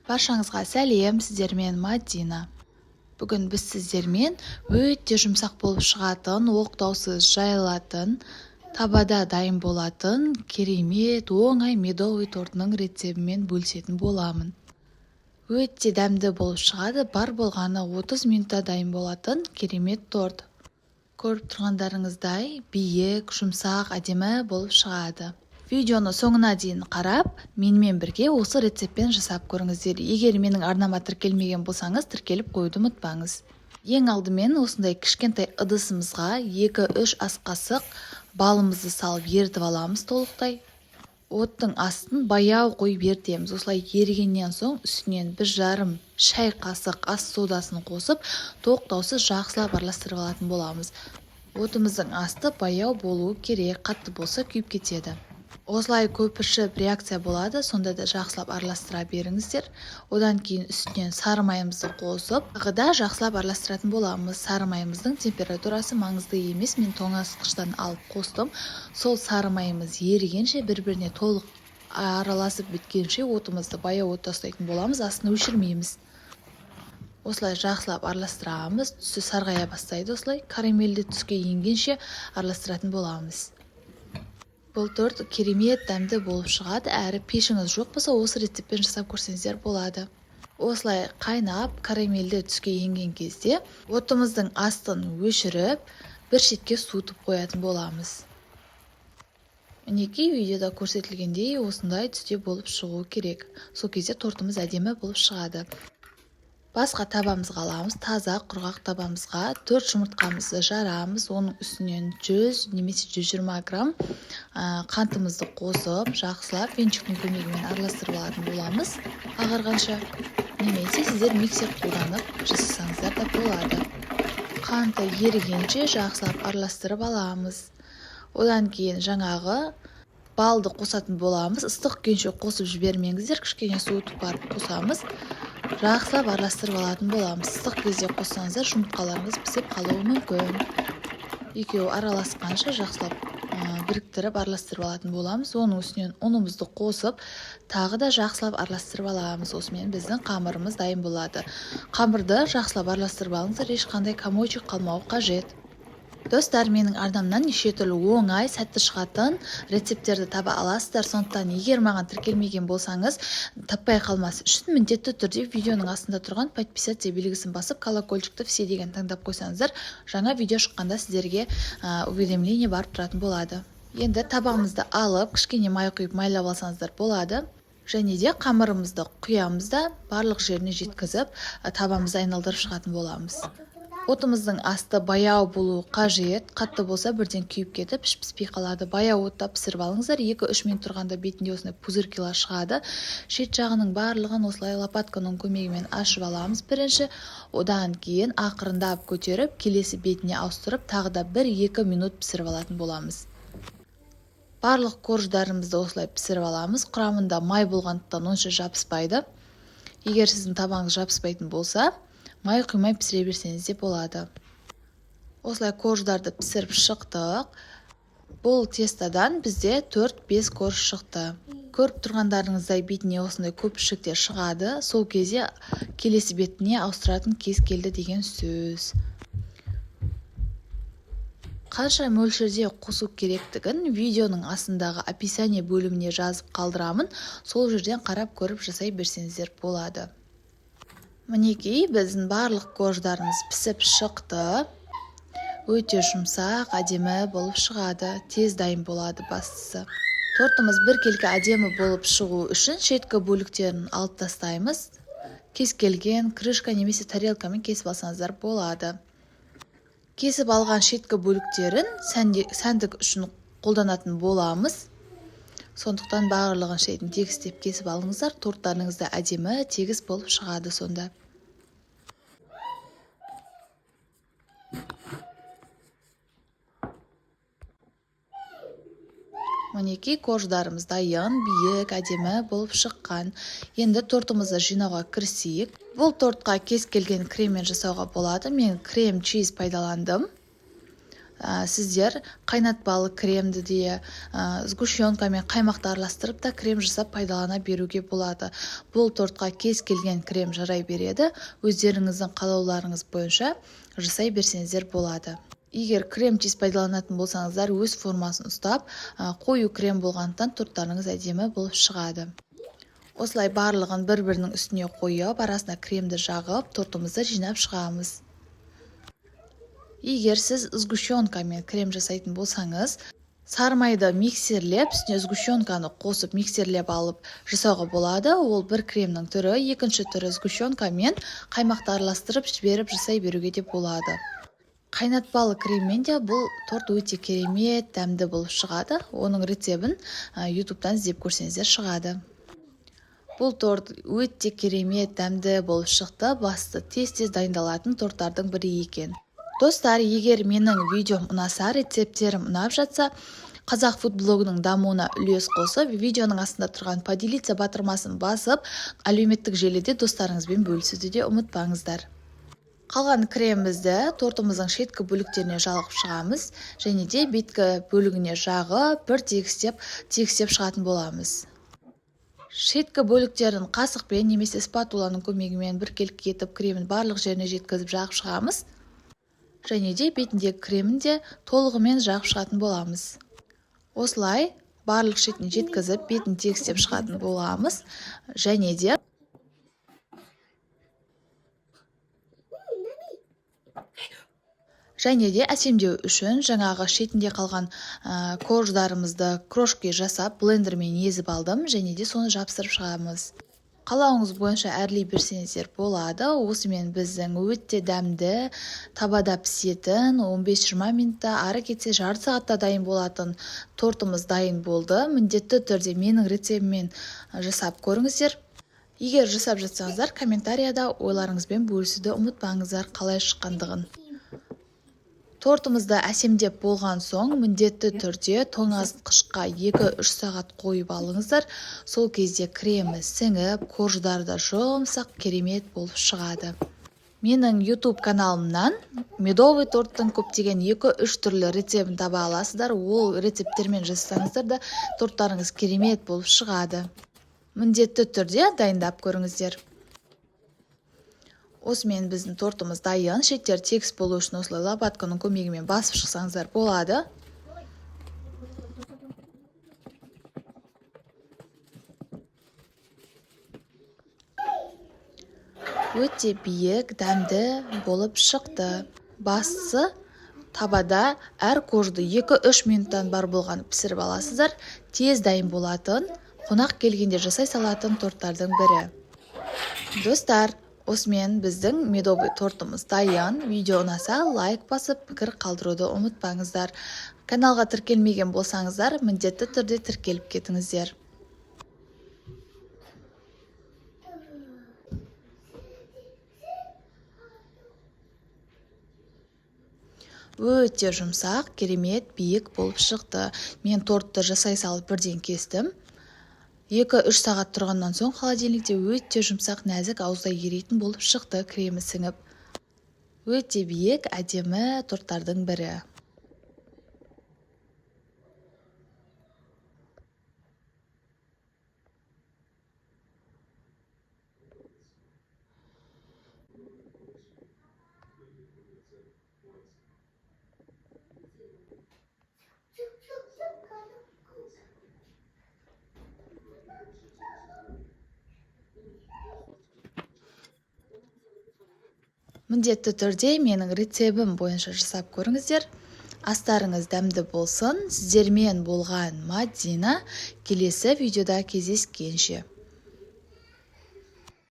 Баршаңызға сәлем, сіздермен Мадина. Бүгін біз сіздермен өте жұмсақ болып шығатын, оқтаусыз жайылатын, табада дайын болатын керемет оңай медовый тортының рецебімен бөлісетін боламын. Өте дәмді болып шығады, бар болғаны 30 минутта дайын болатын керемет торт. Көріп тұрғандарыңыздай биік, жұмсақ, әдемі болып шығады. Видеоны соңына дейін қарап, менімен бірге осы рецептпен жасап көріңіздер. Егер менің арнама тіркелмеген болсаңыз, тіркеліп қоюды ұмытпаңыз. Ең алдымен осындай кішкентай ыдысымызға 2-3 ас қасық балымызды салып ерітіп аламыз толықтай. Оттың астын баяу қойып ерітеміз. Осылай ерігеннен соң үстінен 1,5 шай қасық ас содасын қосып, тоқтаусыз жақсылап араластырып алатын боламыз. Отымыздың асты баяу болуы керек, қатты болса күйіп кетеді. Осылай көпіршіп реакция болады, сонда да жақсылап араластыра беріңіздер. Одан кейін үстінен сары майымызды қосып, тағы да жақсылап араластыратын боламыз. Сары майымыздың температурасы маңызды емес, мен тоңазытқыштан алып қостым. Сол сары майымыз ерігенше, бір-біріне толық араласып біткенше отымызды баяу отта ұстайтын боламыз, астын өшірмейміз. Осылай жақсылап араластырамыз, түсі сарғая бастайды. Осылай карамельді түске енгенше араластыратын боламыз. Бұл торт керемет дәмді болып шығады, әрі пешіңіз жоқ болса осы рецептпен жасап көрсеңіздер болады. Осылай қайнап карамельді түске енген кезде отымыздың астын өшіріп, бір шетке суытып қоятын боламыз. Мінекей видеода көрсетілгендей осындай түсте болып шығу керек. Сол кезде тортымыз әдемі болып шығады. Басқа табамызға аламыз, таза құрғақ табамызға 4 жұмыртқамызды жарамыз, оның үстінен 100 немесе 120 грамм қантымызды қосып, жақсылап венчиктің көмегімен араластырып алатын боламыз ағарғанша. Немесе сіздер миксер қолданып жасасаңыздар да болады. Қанты ерігенше жақсылап араластырып аламыз. Одан кейін жаңағы балды қосатын боламыз. Ыстық күйінше қосып жібермеңіздер, кішкене суытып барып қосамыз. Жақсылап араластырып алатын боламыз. Ыстық кезде қоссаңыздар жұмыртқаларыңыз пісіп қалуы мүмкін. Екеуі араласқанша жақсылап біріктіріп араластырып алатын боламыз. Оның үстінен ұнымызды қосып, тағы да жақсылап араластырып аламыз. Осымен біздің қамырымыз дайын болады. Қамырды жақсылап араластырып алыңыздар, ешқандай комочек қалмауы қажет. Достар, менің арнамнан неше түрлі оңай, сәтті шығатын рецептерді таба аласыздар. Сондықтан егер маған тіркелмеген болсаңыз, таппай қалмас үшін міндетті түрде видеоның астында тұрған подписаться белгісін басып, колокольчикті все деген таңдап қойсаңыздар, жаңа видео шыққанда сіздерге уведомление барып тұратын болады. Енді табамызды алып, кішкене май құйып майлап алсаңыздар болады. Және де қамырымызды құямыз да барлық жеріне жеткізіп, табамызды айналдырып шығатын боламыз. Отымыздың асты баяу болуы қажет, қатты болса бірден күйіп кетіп, піспей қалады. Баяу отта пісіріп алыңыздар, 2-3 минут тұрғанда бетінде осындай пузырькилар шығады. Шет жағының барлығын осылай лопатканың көмегімен ашып аламыз бірінші. Одан кейін ақырындап көтеріп, келесі бетіне ауыстырып, тағы да 1-2 минут пісіріп алатын боламыз. Барлық корждарымызды осылай пісіріп аламыз. Құрамында май болғандықтан онша жабыспайды. Егер сіздің табаңыз жабыспайтын болса, май құймай пісіре берсеңіз де болады. Осылай корждарды пісіріп шықтық. Бұл тестадан бізде 4-5 корж шықты. Көріп тұрғандарыңыздай бетіне осындай көпіршіктер шығады. Сол кезде келесі бетіне ауыстыратын кез келді деген сөз. Қанша мөлшерде қосу керектігін видеоның астындағы описание бөліміне жазып қалдырамын. Сол жерден қарап көріп жасай берсеңіздер болады. Мінекей, біздің барлық корждарымыз пісіп шықты. Өте жұмсақ, әдемі болып шығады. Тез дайын болады бастысы. Тортымыз біркелкі әдемі болып шығу үшін шеткі бөліктерін алып тастаймыз. Кез келген крышка немесе тарелкамен кесіп алсаңыздар болады. Кесіп алған шеткі бөліктерін сәндік үшін қолданатын боламыз. Сондықтан барлығын шетін тегістеп кесіп алыңыздар, торттарыңыз да әдемі, тегіс болып шығады сонда. Мінекей корждарымыз дайын, биік, әдемі болып шыққан. Енді тортымызды жинауға кірісейік. Бұл тортқа кез келген креммен жасауға болады. Мен крем-чиз пайдаландым. сіздер қайнатпалы кремді де сгущенка мен қаймақты араластырып та крем жасап пайдалана беруге болады. Бұл тортқа кез келген крем жарай береді. Өздеріңіздің қалауларыңыз бойынша жасай берсеңіздер болады. Егер крем чиз пайдаланатын болсаңыздар, өз формасын ұстап, қою крем болғандықтан торттарыңыз әдемі болып шығады. Осылай барлығын бір-бірінің үстіне қойып, арасына кремді жағып, тортымызды жинап шығамыз. Егер сіз сгущенка мен крем жасайтын болсаңыз, сары майды миксерлеп, үстіне сгущенканы қосып миксерлеп алып жасауға болады. Ол бір кремнің түрі, екінші түрі сгущенка мен қаймақты араластырып жіберіп жасай беруге де болады. Қайнатпалы креммен де бұл торт өте керемет, дәмді болып шығады. Оның рецебін YouTube-тан іздеп көрсеңіздер шығады. Бұл торт өте керемет, дәмді болып шықты. Басты тез-тез дайындалатын торттардың бірі екен. Достар, егер менің видеом ұнаса, рецептерім ұнап жатса, Қазақ фуд блогының дамуына үлес қосып, видеоның астында тұрған поделиться батырмасын басып, әлеуметтік желіде достарыңызбен бөлісуді де ұмытпаңыздар. Қалған кремімізді тортымыздың шеткі бөліктеріне жағып шығамыз, және де беткі бөлігіне жағып, бір тегістеп шығатын боламыз. Шеткі бөліктерін қасықпен немесе спатуланың көмегімен біркелкі етіп кремін барлық жеріне жеткізіп жағып шығамыз. Және де бетіндегі кремін де толығымен жағып шығатын боламыз. Осылай барлық шетіне жеткізіп бетін тегістеп шығатын боламыз. Және де әсемдеу үшін жаңағы шетінде қалған корждарымызды крошки жасап блендермен езіп алдым, және де соны жапсырып шығамыз. Қалауыңыз бойынша әрлей берсеңіздер болады. Осымен біздің өте дәмді, табада пісетін 15-20 минутта, ары кетсе жарты сағатта дайын болатын тортымыз дайын болды. Міндетті түрде менің рецебіммен жасап көріңіздер. Егер жасап жатсаңыздар, комментарияда ойларыңызбен бөлісуді ұмытпаңыздар, қалай шыққандығын. Тортымызды әсемдеп болған соң, міндетті түрде тоңазытқышқа 2-3 сағат қойып алыңыздар. Сол кезде кремі сіңіп, корждары да жұмсақ, керемет болып шығады. Менің YouTube каналымнан медовый торттың көптеген 2-3 түрлі рецебін таба аласыздар. Ол рецептермен жасасаңыздар да торттарыңыз керемет болып шығады. Міндетті түрде дайындап көріңіздер. Осымен біздің тортымыз дайын. Шеттер тегіс болу үшін осылай лопатканың көмегімен басып шықсаңыздар болады. Өте биік, дәмді болып шықты. Бастысы табада әр коржды 2-3 минуттан бар болған пісіріп аласыздар. Тез дайын болатын, қонақ келгенде жасай салатын торттардың бірі. Достар, осымен біздің медовый тортымыз дайын. Видео ұнаса лайк басып, пікір қалдыруды ұмытпаңыздар. Каналға тіркелмеген болсаңыздар, міндетті түрде тіркеліп кетіңіздер. Өте жұмсақ, керемет, биік болып шықты. Мен тортты жасай салып бірден кестім. 2-3 сағат тұрғаннан соң холодильникте өте жұмсақ, нәзік, ауызда еритін болып шықты, кремі сіңіп. Өте биік, әдемі торттардың бірі. Міндетті түрде менің рецебім бойынша жасап көріңіздер. Астарыңыз дәмді болсын. Сіздермен болған Мадина. Келесі видеода кездескенше.